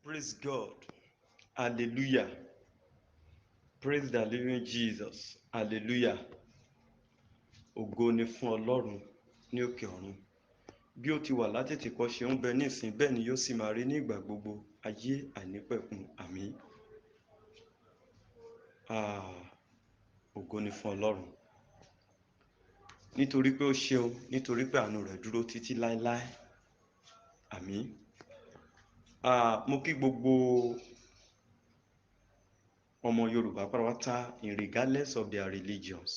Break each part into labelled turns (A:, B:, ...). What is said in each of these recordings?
A: Praise God. Hallelujah. Praise the living Jesus. Hallelujah. Ògo ni fún Ọlọ́run ní òkè ọ̀run. Bí ó ti wà látètè kọ́ ṣe ń bẹ ní ìsìn bẹ́ẹ̀ ni yóò sì máa rí ní ìgbà gbogbo ayé àìnípẹ̀kun. Àmín. Ògo ni fún Ọlọ́run. Nítorí pé ó ṣeun, nítorí pé àánú rẹ̀ dúró títí láéláé. Àmín. Mo kí gbogbo ọmọ Yorùbá pátápátá in regardless of their religions.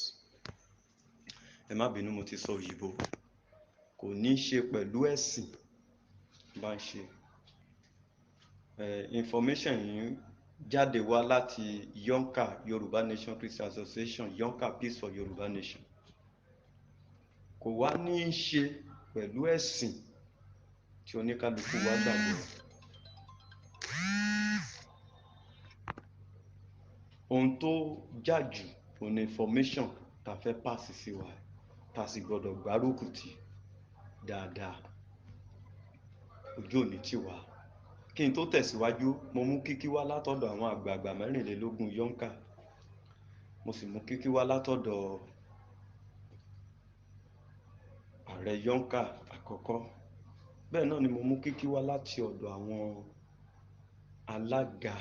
A: Ẹ má bínú mo ti sọ òyìnbó. Kò ní ṣe pẹ̀lú ẹ̀sìn bá ń ṣe. Information yìí jáde wá láti Yonka Yoruba Nation Christian Association, Yonka Peace for Yoruba Nation. Kò wá ní ṣe pẹ̀lú ẹ̀sìn tí oníkálukú wa gbàgbọ́. Ohun tó jàjù òun information tá fẹ́ pass sí wa tá sì gbọ́dọ̀ gbárùkù tì dáadáa. Ojú òní tì wá. Kí n tó tẹ̀síwájú, mo mú kíkí wá látọ̀dọ̀ àwọn àgbààgbà 24 Yonka. Mo sì mú kíkí wá látọ̀dọ̀ ààrẹ Yonka àkọ́kọ́. Bẹ́ẹ̀ náà ni mo mú kíkí wá láti ọ̀dọ̀ àwọn alága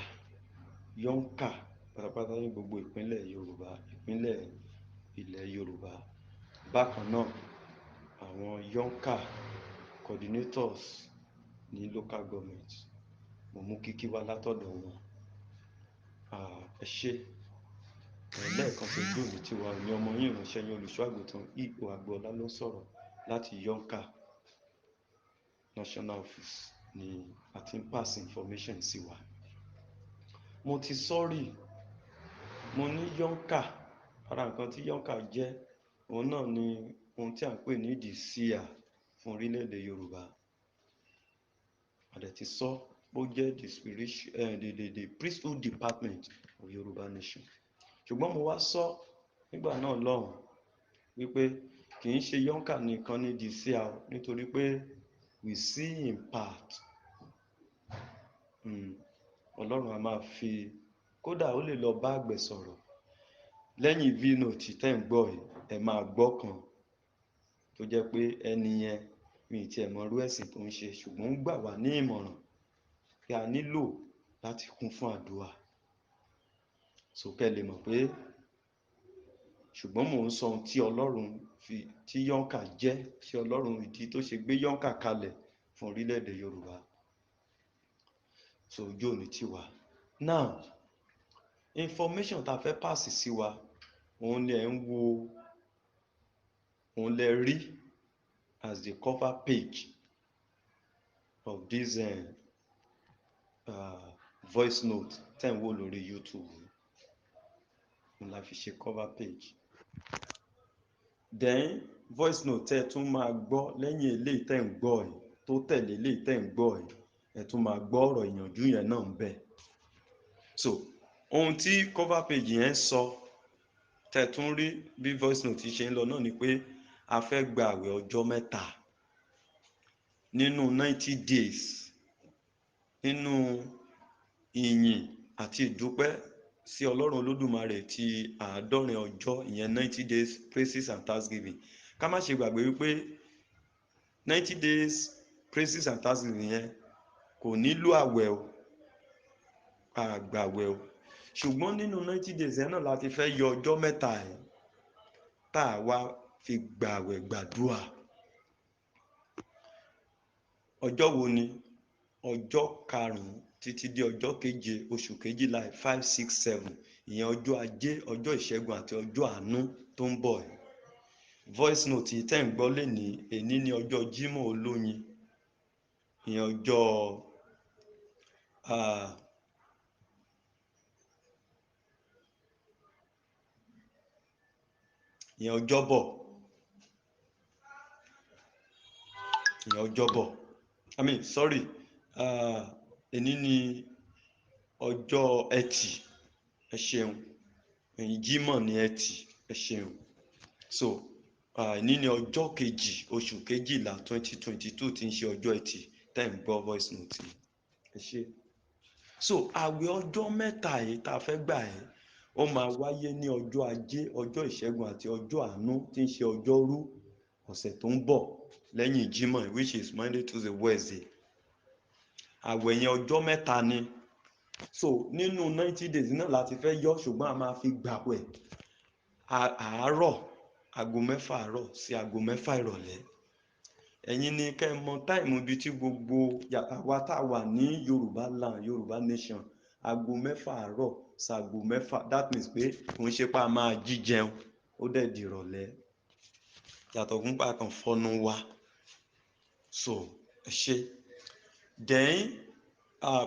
A: Yonka pátápátá ní gbogbo ìpínlẹ̀ Yorùbá, ìpínlẹ̀ ilẹ̀ Yorùbá. Bákan náà, àwọn Yonka coordinators ní local government. Mo mú kíkí wá látọ̀dọ̀ wọn. Ẹ ṣé. Lẹ́ẹ̀kan sí ojú òní tí wa ní ọmọ yín ìránṣẹ́ yín olùṣọ́ àgùntàn Ipò Agboola ló sọ̀rọ̀ láti Yonka National Office ni a ti ń pass information sí wa. Mo ti sọ́rí, mo ní Yonka, ara nǹkan tí Yonka jẹ́, òun náà ni ohun tí a ń pè ní the seer fún orílẹ̀-èdè Yorùbá. A dẹ̀ ti sọ bó jẹ́ the priesthood department of Yoruba Nation. Ṣùgbọ́n mo wá sọ nígbà náà lọ́hùn wípé kì í ṣe Yonka nìkan ní the seer nítorí pé we see in part. Ọlọ́run a máa fi, kódà ó lè lọ bá àgbẹ̀ sọ̀rọ̀. Lẹ́yìn v-note tẹ́ ń gbọ́ yìí, ẹ máa gbọ́ kan tó jẹ́ pé ẹni yẹn mi ì tiẹ̀ mọ irú ẹ̀sìn tó ń ṣe, ṣùgbọ́n ń gbà wá ní ìmọ̀ràn pé a nílò láti kún fún àdúrà. Kẹ́ lè mọ̀ pé ṣùgbọ́n mò ń sọ ohun tí Ọlọ́run tí Yonka jẹ́, tí Ọlọ́run ìdí tó ṣe gbé Yonka kalẹ̀ fún orílẹ̀-èdè Yorùbá. Ojú òní tì wá. Now, information tá fẹ́ pass sí wa, òun lẹ ń wo, òun lẹ rí as the cover page of this voice note tẹ́ ń wò lórí YouTube. Òun la fi ṣe cover page. Then voice note tẹ́ tún máa gbọ́ lẹ́yìn eléyìí tẹ́ ń gbọ́ yìí, tó tẹ̀lé eléyìí tẹ́ ń gbọ́ yìí, ẹ tún máa gbọ́ ọ̀rọ̀ ìyànjú yẹn náà ń bẹ. Ohun tí cover page yẹn sọ tẹ́ tún rí bí voice note ṣe ń lọ náà ni pé a fẹ́ gba àwẹ̀ ọjọ́ 3 nínú 90 days nínú ìyìn àti ìdúpẹ́ sí Ọlọ́run Olódùmarè ti 90 ọjọ́, ìyẹn 90 days praises and thanksgiving. Ká má ṣe gbàgbé wípé 90 days praises and thanksgiving yẹn kò nílò àwẹ̀ o, àgbàwẹ̀ o. Ṣùgbọ́n nínú 90 days yẹn náà láti fẹ́ yọ ọjọ́ 3 ẹ̀ tá a wá fi gbàwẹ̀ gbàdúrà. Ọjọ́ wo ni? Ọjọ́ 5 títí di ọjọ́ 7 oṣù kejìlá 5, 6, 7, ìyẹn ọjọ́ ajé, ọjọ́ ìṣẹ́gun àti ọjọ́ àánú tó ń bọ̀. Voice note tẹ́ ń gbọ́ lénìí, èní ni ọjọ́ Jímọ̀ olóyin, ìyẹn ọjọ́bọ̀, èní ni ọjọ́ ẹtì, ẹ ṣeun, Jímọ̀ ni ẹtì, ẹ ṣeun. Èní ni ọjọ́ 2 oṣù kejìlá 2022 tí ń ṣe ọjọ́ ẹtì tẹ́ ń gbọ́ voice note. Ẹ ṣé. So àwẹ̀ ọjọ́ mẹ́ta yìí tá a fẹ́ gbà yìí ó máa wáyé ní ọjọ́ ajé, ọjọ́ ìṣẹ́gun àti ọjọ́ àánú tí ń ṣe ọjọ́rú ọ̀sẹ̀ tó ń bọ̀ lẹ́yìn Jímọ̀, which is Monday, Tuesday, Wednesday. Àwẹ̀ yẹn ọjọ́ mẹ́ta ni. So nínú 90 days náà láti fẹ́ yọ, ṣùgbọ́n a máa fi gbàwẹ̀ àárọ̀ aago mẹ́fà àárọ̀ sí aago mẹ́fà ìrọ̀lẹ́. Ẹ̀yin ni kẹ́ ẹ mọ táìmù ibi tí gbogbo àwa tá a wà ní Yorùbá land, Yorùbá nation, aago mẹ́fà àárọ̀ ṣaago mẹ́fà, that means pé kò ń ṣe pé a máa jí jẹun ó dẹ̀ di ìrọ̀lẹ́, yàtọ̀ fún pa kan fọnu wa. So ẹ ṣe then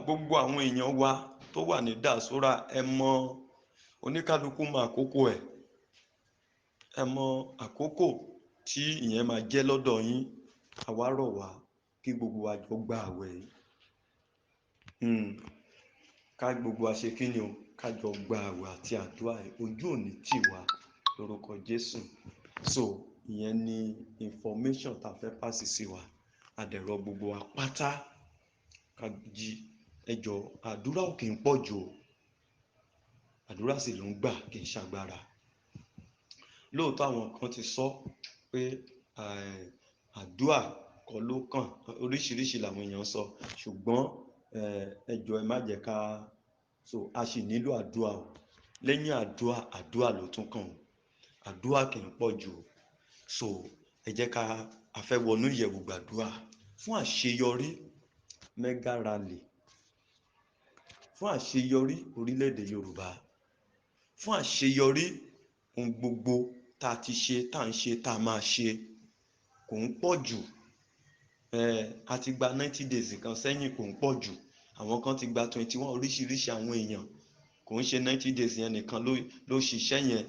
A: gbogbo àwọn èèyàn wa tó wà ní diaspora, ẹ mọ oníkálukú mọ àkókò ẹ̀, ẹ mọ àkókò tí ìyẹn máa jẹ́ lọ́dọ̀ yín. Àwa rọ̀ wá kí gbogbo wa jọ gba àwẹ̀ yìí, ká gbogbo wa ṣe kí ni o, ká jọ gba àwẹ̀ àti àdúrà yìí, ojú òní tì wá lórúkọ Jésù. So ìyẹn ni information tá a fẹ́ pàṣẹ sí wa. Àdẹ̀rọ gbogbo wa pátá ká jí ẹjọ́, àdúrà ò kì í pọ̀ jù o, àdúrà sì ló ń gbà kì í ṣàgbára. Lóòótọ́ àwọn kan ti sọ pé àdúrà kọ́ ló kàn, oríṣiríṣi làwọn èèyàn sọ, ṣùgbọ́n ẹjọ́ ẹ má jẹ́ ká, so a sì nílò àdúrà o. Lẹ́yìn àdúrà, àdúrà ló tún kàn o, àdúrà kì í pọ̀ jù o. So ẹ jẹ́ ká a fẹ́ wọnú ìyẹ̀wù gbàdúrà fún àṣeyọrí mega rally, fún àṣeyọrí orílẹ̀-èdè Yorùbá, fún àṣeyọrí ohun gbogbo tá a ti ṣe, tá a ń ṣe, tá a máa ṣe. Kò ń pọ̀ jù, a ti gba 90 days kan sẹ́yìn, kò ń pọ̀ jù. Àwọn kan ti gba 21, oríṣiríṣi àwọn èèyàn, kò ń ṣe 90 days yẹn nìkan ló ṣiṣẹ́ yẹn.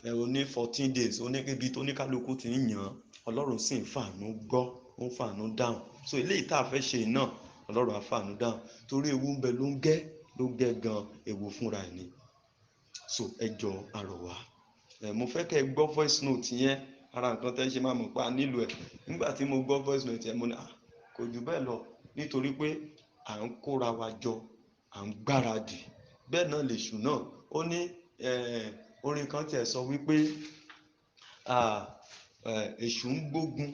A: Ó ní 14 days, ó ní ibi tó ní kálukú ti ń yàn, Ọlọ́run sì ń fàánú gbọ́, ó ń fàánú dáhùn. So eléyìí tá a fẹ́ ṣe náà, Ọlọ́run á fàánú dáhùn, torí ewu ń bẹ ló ń gẹ́ gan ewu fúnra ẹ̀ ni. So ẹjọ́ àrọ̀ wá, mo fẹ́ kẹ́ ẹ gbọ́ voice note yẹn, ara nǹkan tẹ́ ṣe máa mọ̀ pa nílò ẹ̀. Nígbà tí mo gbọ́ voice note yẹn mo ní kò jù bẹ́ẹ̀ lọ, nítorí pé à ń kóra wa jọ, à ń gbáradì. Bẹ́ẹ̀ náà lèṣù náà, ó ní orin kan tiẹ̀ sọ wípé èṣù ń gbógun,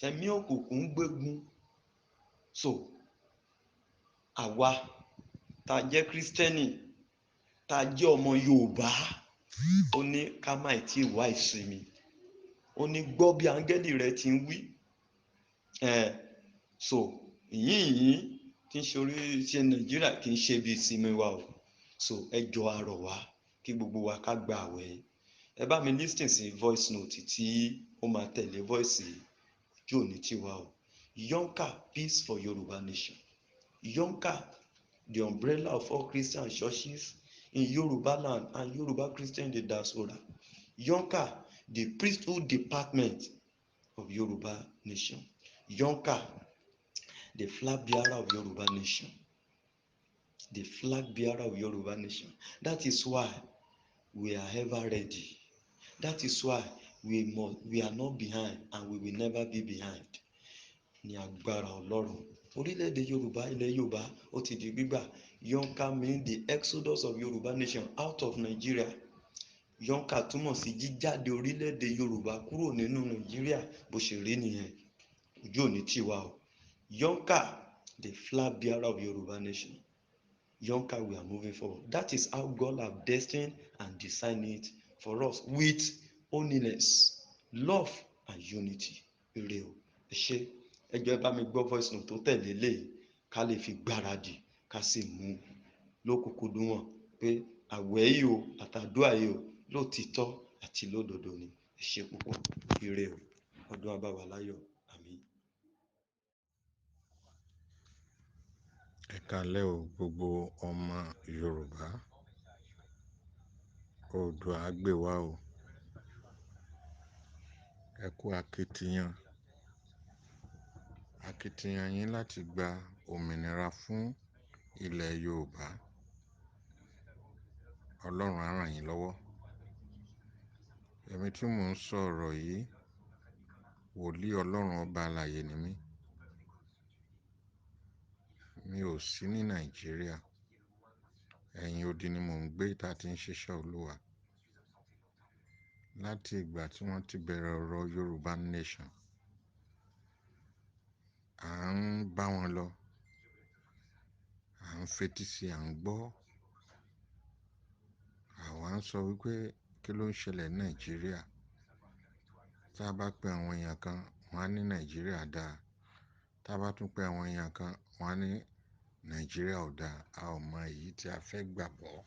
A: ẹ̀mí òkùnkùn ń gbégun. So àwa tá a jẹ́ Kristẹni, tá a jẹ́ ọmọ Yorùbá, ó ní ká má tí ì wá ìsinmi, ó ní gbọ́ bí áńgẹ́lì rẹ ti ń wí. So ìyìn tí ń ṣe orí ṣe Nàìjíríà kì í ṣe bí ìsinmi wa o. So ẹjọ́ àrọ̀ wá kí gbogbo wa ká gba àwẹ̀. Ẹ bá mi listen sí voice note tí ó máa tẹ̀lé voice ojú òní tì wá o. Yonka, peace for Yoruba nation. Yonka, the umbrella of all Christian churches in Yoruba land and Yoruba Christian diaspora. Yonka, the priesthood department of Yoruba nation. Yonka, the flag bearer of Yoruba nation. The flag bearer of Yoruba nation. That is why we are ever ready. That is why we are not behind and we will never be behind. Ní agbára Ọlọ́run, orílẹ̀-èdè Yorùbá, ilẹ̀ Yorùbá ó ti di gbígbà. Yonka mean the exodus of Yoruba nation out of Nigeria. Yonka túmọ̀ sí jíjáde orílẹ̀-èdè Yorùbá kúrò nínú Nàìjíríà, bó ṣe rí nìyẹn. Ojú òní tì wá o. Yonka, the flag bearer of Yoruba nation. Yonka, we are moving forward. That is how God have destined and designed it for us, with holiness, love and unity. Ire o, ẹ ṣé. Ẹ jọ̀ọ́ ẹ bá mi gbọ́ voice note tó tẹ̀lé léyìí, ká lè fi gbáradì, ká sì mú lókùnkúndùn wọn pé àwẹ̀ yìí o àtàdúrà yìí o lótìítọ́ àti lódodo ni. Ẹ ṣé púpọ̀. Ire o, ọdún á bá wa láyọ̀. Àmín.
B: Ẹ káalẹ́ o gbogbo ọmọ Yorùbá, Oòduà á gbè wá o. Ẹ kú akitiyan yín láti gba òmìnira fún ilẹ̀ Yorùbá. Ọlọ́run á ràn yín lọ́wọ́. Èmi tí mò ń sọ̀rọ̀ yìí, wòlíì Ọlọ́run ọba alààyè ni mí. Mi ò sí ní Nàìjíríà. ẹ̀yìn odi ni mò ń gbé tá a ti ń ṣiṣẹ́ Olúwa. Láti ìgbà tí wọ́n ti bẹ̀rẹ̀ ọ̀rọ̀ Yorùbá Nation, à ń bá wọn lọ, à ń fetí sí, à ń gbọ́. Àwa ń sọ wípé kí ló ń ṣẹlẹ̀ ní Nàìjíríà. Tá a bá pe àwọn èèyàn kan, wọ́n á ní Nàìjíríà dáa. Tá a bá tún pe àwọn èèyàn kan, wọ́n á ní Nàìjíríà ò dáa. A ò mọ èyí tí a fẹ́ gbàgbọ́.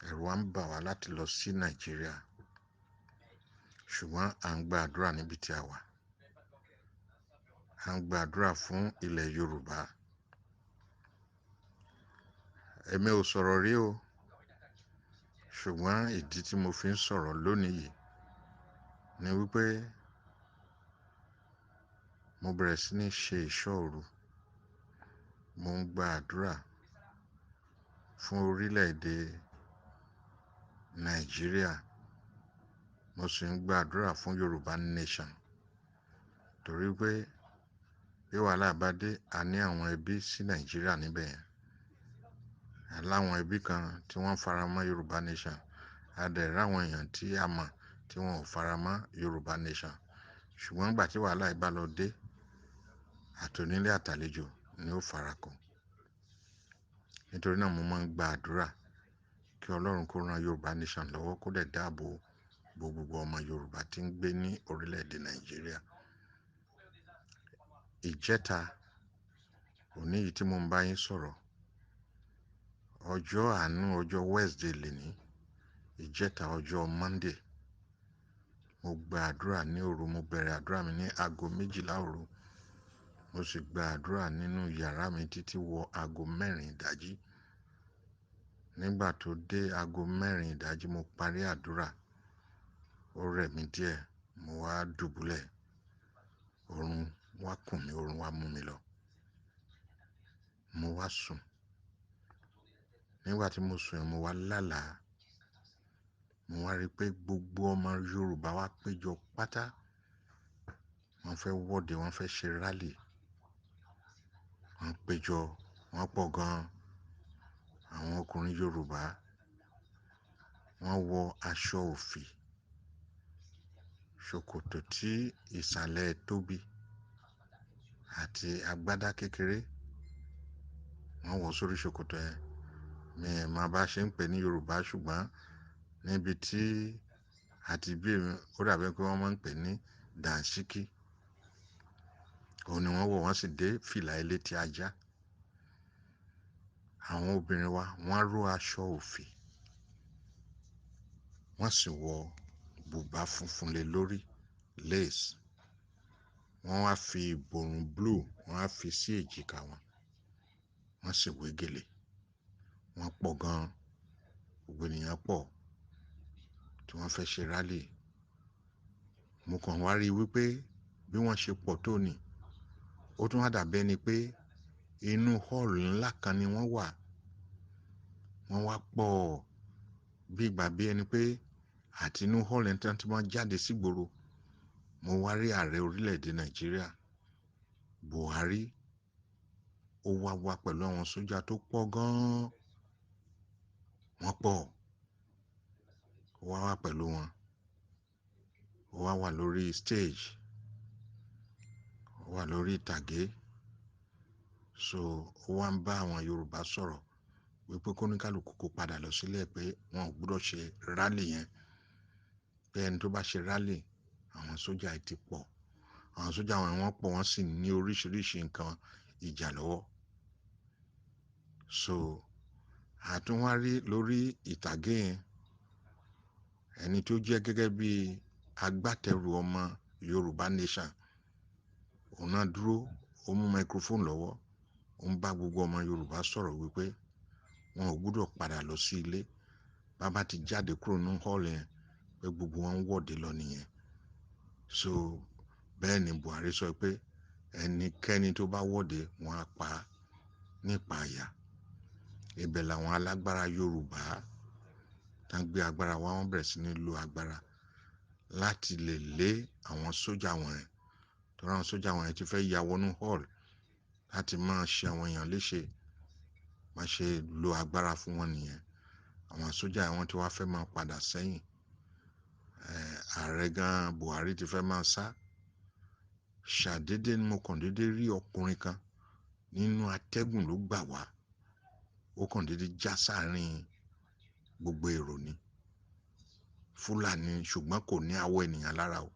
B: Ẹ̀rù wa ń bà wá láti lọ sí Nàìjíríà. Ṣùgbọ́n à ń gba àdúrà níbi tí a wà. À ń gba àdúrà fún ilẹ̀ Yorùbá. Èmi ò sọ̀rọ̀ rí o. Ṣùgbọ́n ìdí tí mo fi ń sọ̀rọ̀ lónìí yìí ni wípé mo bẹ̀rẹ̀ sí ní ṣe ìṣọ́ òru. Mo ń gba àdúrà fún orílẹ̀-èdè Nàìjíríà. Mo sì ń gba àdúrà fún Yorùbá Nation. Torí pé bí wàhálà bá dé, a ní àwọn ẹbí sí Nàìjíríà níbẹ̀ yẹn. Láwọn ẹbí kan tí wọ́n fara mọ́ Yorùbá Nation. A dẹ̀ ráwọn èèyàn tí a mọ̀ tí wọ́n ò fara mọ́ Yorùbá Nation. Ṣùgbọ́n nígbà tí wàhálà yìí bá lọ dé, àtònílé àtàlejò ni ó farakó. Nítorí náà mo máa ń gba àdúrà kí Ọlọ́run kó ran Yorùbá Nation lọ́wọ́, kó dẹ̀ dáàbò bo gbogbo ọmọ Yorùbá tí ń gbé ní orílẹ̀-èdè Nàìjíríà. Ìjẹta òní yìí tí mo ń bá yín sọ̀rọ̀, ọjọ́ àánú, ọjọ́ Wednesday lèní. Ìjẹta ọjọ́ Monday, mo gba àdúrà ní òru. Mo bẹ̀rẹ̀ àdúrà mi ní aago 12 òru. Mo sì gba àdúrà nínú yàrá mi títí wọ aago 4 ìdájí. Nígbà tó dé aago 4 ìdájí, mo parí àdúrà. Ó rẹ̀ mí díẹ̀, mo wá dùbúlẹ̀. Oorun wá kùn mí, oorun wá mú mi lọ. Mo wá sùn. Nígbà tí mo sùn mo wá lálàá. Mo wá rí pé gbogbo ọmọ Yorùbá wá péjọ pátá. Wọ́n fẹ́ wọ́de, wọ́n fẹ́ ṣe rally. Wọ́n péjọ, wọ́n pọ̀ gan. Àwọn ọkùnrin Yorùbá, wọ́n wọ aṣọ òfì, ṣòkòtò tí ìsàlẹ̀ tóbi àti agbádá kékeré. Wọ́n wọ̀ sórí ṣòkòtò ẹ̀. Mi ò mọ̀ bá ṣe ń pè ní Yorùbá, ṣùgbọ́n níbi tí àti bí ó dàbí pé wọ́n máa ń pè ní dànsíkí. Òun ni wọ́n wọ̀, wọ́n sì dé fìlà elétí ajá. Àwọn obìnrin wa, wọ́n ró aṣọ òfì. Wọ́n sì wọ bùbá funfun lé lórí, lace. Wọ́n wá fi ìborùn blue, wọ́n á fi sí èjìká wọn. Wọ́n sì wé gèlè. Wọ́n pọ̀ gan. Gbogbo ènìyàn pọ̀ tí wọ́n fẹ́ ṣe rally. Mo kàn wá rí wípé bí wọ́n ṣe pọ̀ tó ní, ó tún wá dàbí ẹni pé inú hall ńlá kan ni wọ́n wà. Wọ́n wá pọ̀ bí ìgbà bí ẹni pé àti inú hall ẹni tí wọ́n jáde sígboro. Mo wá rí ààrẹ orílẹ̀-èdè Nàìjíríà, Buhari. Ó wá pẹ̀lú àwọn sójà tó pọ̀ gan. Wọ́n pọ̀. Ó wá pẹ̀lú wọn. Ó wà lórí stage. Ó wà lórí ìtàgé. So ó wá ń bá àwọn Yorùbá sọ̀rọ̀ wípé kó ní kálukú kó padà lọ sílẹ̀, pé wọn ò gbúdọ̀ ṣe rally yẹn. Pé ẹni tó bá ṣe rally, àwọn sójà yìí ti pọ̀. Àwọn sójà wọn wọ́n pọ̀, wọ́n sì ní oríṣiríṣi nǹkan ìjà lọ́wọ́. So àtúnwárí lórí ìtàgé yẹn, ẹni tó jẹ́ gẹ́gẹ́ bí agbátẹrù ọmọ Yorùbá Nation, òun náà dúró, ó mú microphone lọ́wọ́. Ó ń bá gbogbo ọmọ Yorùbá sọ̀rọ̀ wípé wọn ò gbúdọ̀ padà lọ sí ilé. Bàbá ti jáde kúrò nínú hall yẹn, pé gbogbo wọn ń wọ́de lọ nìyẹn. So bẹ́ẹ̀ ni Buhari sọ pé ẹnikẹ́ni tó bá wọ́de, wọn á pa nípa àyà. Ibẹ̀ làwọn alágbára Yorùbá tán gbé agbára wá, wọ́n bẹ̀rẹ̀ sí ní lo agbára láti lè lé àwọn sójà wọn yẹn. Torí àwọn sójà wọn yẹn ti fẹ́ ya wọnú hall láti máa ṣe àwọn èèyàn léṣe. má ṣe lo agbára fún wọn nìyẹn. Àwọn sójà wọn tí wàá fẹ́ máa padà sẹ́yìn. Ààrẹ gan Buhari ti fẹ́ máa sá. Ṣàdédé ni mo kàn dédé rí ọkùnrin kan nínú atẹ́gùn ló gbà wá. Ó kàn dédé já sáàrin gbogbo èrò ni. Fúlàní ṣùgbọ́n kò ní àwọ̀ ènìyàn lára o.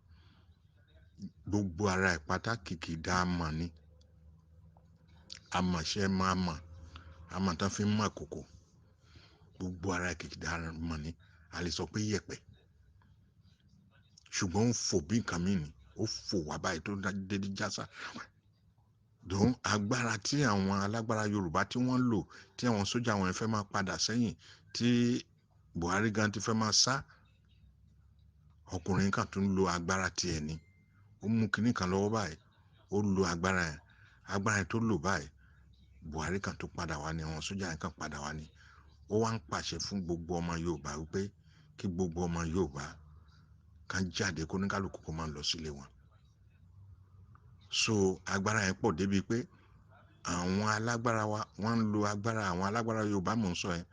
B: Gbogbo ara ẹ̀ pátá kìkì dá amọ̀ ni. Amọ̀ṣẹ́ máa mọ̀. Amọ̀ tán fi ń mọ̀ kòkò. Gbogbo ara ẹ̀ kìkì dá amọ̀ ni. A lè sọ pé yẹ̀pẹ̀. Ṣùgbọ́n ó ń fò bí nǹkan mí ni. Ó fò wá báyìí tó dédé já sá. Dùn agbára tí àwọn alágbára Yorùbá tí wọ́n lò, tí àwọn sójà wọn fẹ́ máa padà sẹ́yìn, tí Buhari gan ti fẹ́ máa sá. Ọkùnrin kan tún lo agbára tiẹ̀ ni. Ó mú kinní kan lọ́wọ́ báyìí. Ó lo agbára ẹ̀. Agbára ẹ̀ tó lò báyìí. Buhari kan tó padà wá ni, àwọn sójà yẹn kan padà wá ni. Ó wá ń pàṣẹ fún gbogbo ọmọ Yorùbá wípé kí gbogbo ọmọ Yorùbá kan jáde kó ní kálukú kó máa lọ sílé wọn. So agbára yẹn pọ̀ débi pé àwọn alágbára wa wọ́n ń lo agbára, àwọn alágbára Yorùbá mò ń sọ yẹn,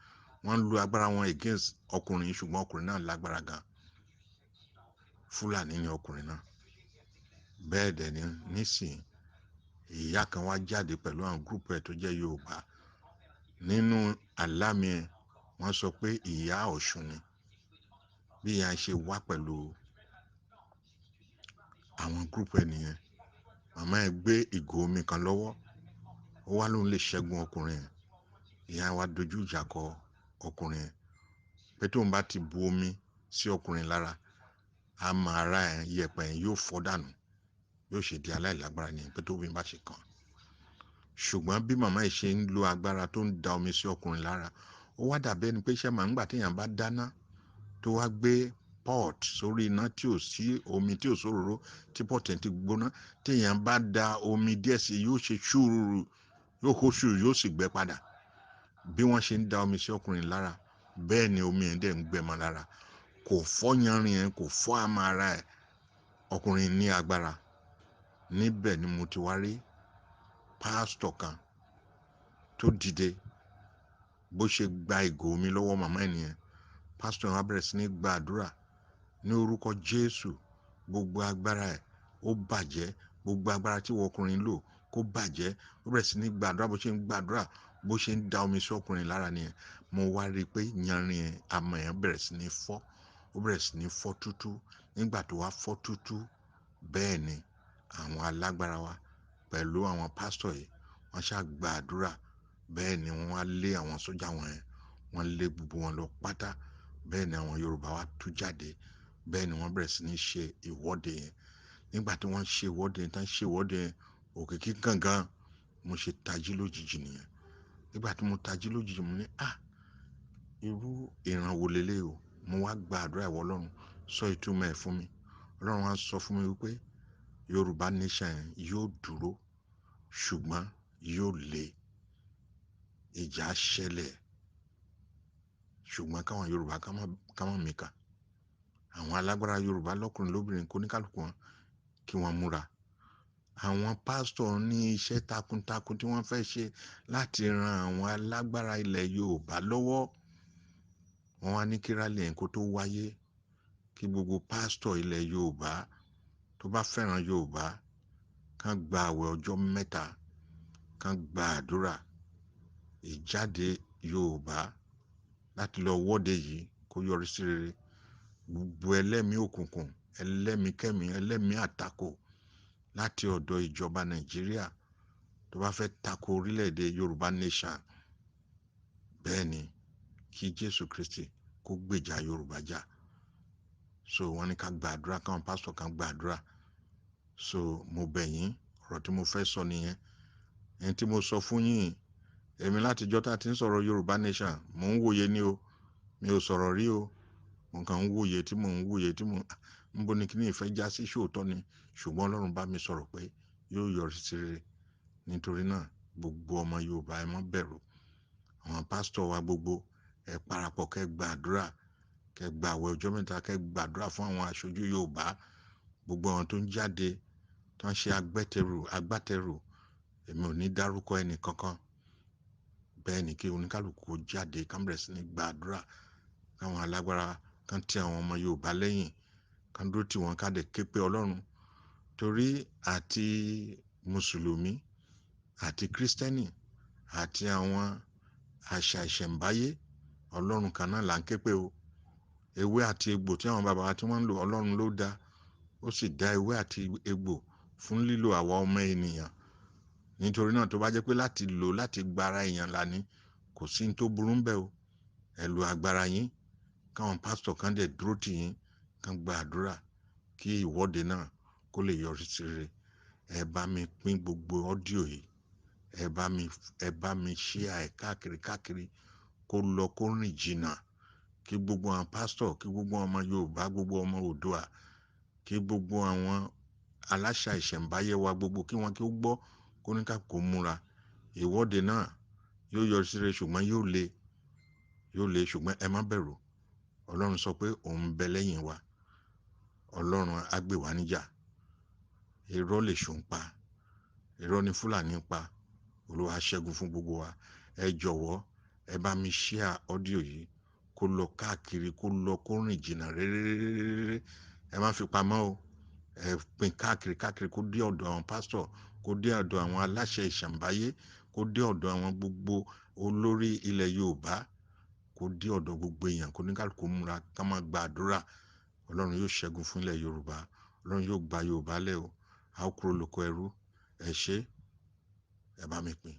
B: wọ́n ń lo agbára wọn against ọkùnrin, ṣùgbọ́n ọkùnrin náà lágbára gan. Fúlàní ni ọkùnrin náà. Bẹ́ẹ̀ dẹ̀ ni nísìnyí ìyá kan wá jáde pẹ̀lú àwọn gúrùpù ẹ̀ tó jẹ́ Yorùbá. Nínú àlámì ẹ̀ wọ́n sọ pé ìyá Ọ̀ṣun ni. Bí ìyá ṣe wá pẹ̀lú àwọn gúrùpù ẹ̀ nìyẹn. Màmá ẹ̀ gbé ìgò omi kan lọ́wọ́. Ó wá lóun lè ṣẹ́gun ọkùnrin ẹ̀. Ìyá wa dojú ìjà kọ ọkùnrin ẹ̀ pé tóun bá ti bu omi sí ọkùnrin lára, àmọ́ ara ẹ̀ yẹ̀pẹ̀ ẹ̀ yóò fọ́ dànù. Yóò ṣe di aláìlágbára nìyẹn pé tóbi bá ṣe kàn. Ṣùgbọ́n bí màmá ẹ̀ ṣe ń lo agbára tó ń da omi sí ọkùnrin lára, ó wá dàbí ẹni pé iṣẹ́ màá ń gbà téèyàn bá dáná tó wá gbé pot sórí iná tí ò sí omi, tí ò sóróró, tí pot ẹ̀ ti gbóná, téèyàn bá da omi díẹ̀ sí yóò ṣe ṣúruru, yóò hó ṣúruru, yóò sì gbẹ padà. Bí wọ́n ṣe ń da omi sí ọkùnrin lára, bẹ́ẹ̀ ni omi ẹ̀ dẹ̀ ń gbẹ mọ́ lára. Kò fọ́ yanrìn ẹ̀, kò fọ́ àmọ́ ara ẹ̀. Ọkùnrin ní agbára. Níbẹ̀ ni mo ti wá rí pásítọ̀ kan tó dìde. Bó ṣe gba ìgò omi lọ́wọ́ màmá ẹ̀ nìyẹn. Pásítọ̀ yẹn wá bẹ̀rẹ̀ sí ní gba àdúrà ní orúkọ Jésù. Gbogbo agbára ẹ̀ ó bàjẹ́. Gbogbo agbára tí ọkùnrin lò kó bàjẹ́. Ó bẹ̀rẹ̀ sí ní gba àdúrà. Bó ṣe ń gba àdúrà, bó ṣe ń da omi sí ọkùnrin lára nìyẹn. Mo wá rí i pé yanrìn ẹ̀, àmọ́ ẹ̀ bẹ̀rẹ̀ sí ní fọ́. Ó bẹ̀rẹ̀ sí ní fọ́ tútú. Nígbà tó wá fọ́ tútú, bẹ́ẹ̀ ni àwọn alágbára wa pẹ̀lú àwọn pásítọ̀ yìí wọ́n ṣá gba àdúrà. Bẹ́ẹ̀ ni wọ́n wá lé àwọn sójà wọn yẹn. Wọ́n lé gbogbo wọn lọ pátá. Bẹ́ẹ̀ ni àwọn Yorùbá wa tú jáde. Bẹ́ẹ̀ ni wọ́n bẹ̀rẹ̀ sí ní ṣe ìwọ́de yẹn. Nígbà tí wọ́n ṣe ìwọ́de yẹn, tán ṣe ìwọ́de yẹn, òkìkí gangan mo ṣe tají lójijì nìyẹn. Nígbà tí mo tají lójijì mo ní irú ìran wo leléyìí o. Mo wá gba àdúrà ìwọ Ọlọ́run sọ ìtumọ̀ ẹ̀ fún mi. Ọlọ́run wá sọ fún mi wípé Yorùbá nation yóò dúró ṣùgbọ́n yóò le. Ìjà ṣẹlẹ̀ ṣùgbọ́n káwọn Yorùbá ká má mìkà. Àwọn alágbára Yorùbá lọ́kùnrin lóbìnrin kó ní kálukú wọn kí wọ́n múra. Àwọn pásítọ̀ ní iṣẹ́ takuntakun tí wọ́n fẹ́ ṣe láti ran àwọn alágbára ilẹ̀ Yorùbá lọ́wọ́. Wọ́n wá ní kí rálì yẹn kó tó wáyé, kí gbogbo pásítọ̀ ilẹ̀ Yorùbá tó bá fẹ́ràn Yorùbá kán gba àwẹ̀ ọjọ́ 3, kán gba àdúrà. Ìjáde Yorùbá láti lọ wọ́de yìí kó yọrí sí rere. Gbogbo ẹlẹ́mìí òkùnkùn, ẹlẹ́mìí kẹ́mìí, ẹlẹ́mìí àtakò láti ọ̀dọ̀ ìjọba Nàìjíríà tó bá fẹ́ tako orílẹ̀-èdè Yorùbá nation, bẹ́ẹ̀ ni kí Jésù Kristi kó gbèjà Yorùbá jà. So wọ́n ní ká gba àdúrà, káwọn pásítọ̀ kan gba àdúrà. So mo bẹ̀ yín, ọ̀rọ̀ tí mo fẹ́ sọ nìyẹn. Ẹni tí mo sọ fún yín, èmi láti jọ́ tá ti ń sọ̀rọ̀ Yorùbá nation, mò ń wòye ní o. Mi ò sọ̀rọ̀ rí o. Mo kàn ń wòye tí mò ń wòye tí mò ń níbo ni kíní ìfẹ́ já sí ṣòótọ́ ni. Ṣùgbọ́n Ọlọ́run bá mi sọ̀rọ̀ pé yóò yọrí sí rere. Nítorí náà gbogbo ọmọ Yorùbá ẹ má bẹ̀rù. Àwọn pásítọ̀ wa gbogbo ẹ parapọ̀ kẹ́ gba àdúrà, kẹ́ gba àwẹ̀ ọjọ́ 3, kẹ́ gba àdúrà fún àwọn aṣojú Yorùbá. Gbogbo àwọn tó ń jáde tó ń ṣe agbátẹrù, èmi ò ní dárúkọ ẹnì kankan. bẹ́ẹ̀ ni kí oníkálukú kó jáde ká bẹ̀rẹ̀ sí ní gbàdúrà káwọn alágbára kan tí àwọn ọmọ Yorùbá lẹ́yìn kan dúró tì wọ́n ká dẹ̀ ké pe Ọlọ́run, torí àti mùsùlùmí àti kírísítẹ́nì àti àwọn àṣà ìṣẹ̀ǹbáyé Ọlọ́run kan náà là ń ké pe o. Ewé àti egbò tí àwọn bàbá wa tí wọ́n ń lò Ọlọ́run ló dá, ó sì dá ewé àti egbò fún lílo àwa ọmọ ènìyàn. Nítorí náà tó bá jẹ́ pé láti lò láti gbára èèyàn là ní, kò sí ní tó burú ń bẹ̀ o. Ẹ lo agbára yín, káwọn pásítọ̀ kan dẹ̀ dúró tì yín kan gba àdúrà kí ìwọ́de náà kó lè yọrí sí rere. Ẹ bá mi pín gbogbo ọ́díò yìí, ẹ bá mi share ẹ̀ káàkiri kó lọ kó rìn jìnnà, kí gbogbo àwọn pásítọ̀, kí gbogbo ọmọ Yorùbá, gbogbo ọmọ Oòduà, kí gbogbo àwọn aláṣà ìṣẹ̀ǹbáyé wa gbogbo kí wọ́n kí ó gbọ́, kó ní ká kó múra. Ìwọ́de náà yóò yọrí sí rere ṣùgbọ́n yóò le ṣùgbọ́n ẹ má bẹ̀rù. Ọlọ́run sọ pé òun ń bẹ lẹ́yìn wa. Ọlọ́run á gbè wá níjà. Irọ́ lè ṣùn pa, irọ́ ni Fúlàní pa. Olúwa á ṣẹ́gun fún gbogbo wa. Ẹ jọ̀wọ́ ẹ bá mi share ọ́díò yìí kó lọ káàkiri, kó lọ kó rìn jìnnà réréréréré. Ẹ má fi pamọ́ o. Ẹ pín káàkiri kó dé ọ̀dọ̀ àwọn pásítọ̀, kó dé ọ̀dọ̀ àwọn aláṣẹ ìṣẹ̀ǹbáyé, kó dé ọ̀dọ̀ àwọn gbogbo olórí ilẹ̀ Yorùbá, kó dé ọ̀dọ̀ gbogbo èèyàn, kó ní kálukú múra ká máa gba àdúrà. Ọlọ́run yóò ṣẹ́gun fún ilẹ̀ Yorùbá. Ọlọ́run yóò gba Yorùbá lẹ̀ o. A ó kúrò lóko ẹrú. Ẹ ṣé, ẹ bá mi pín.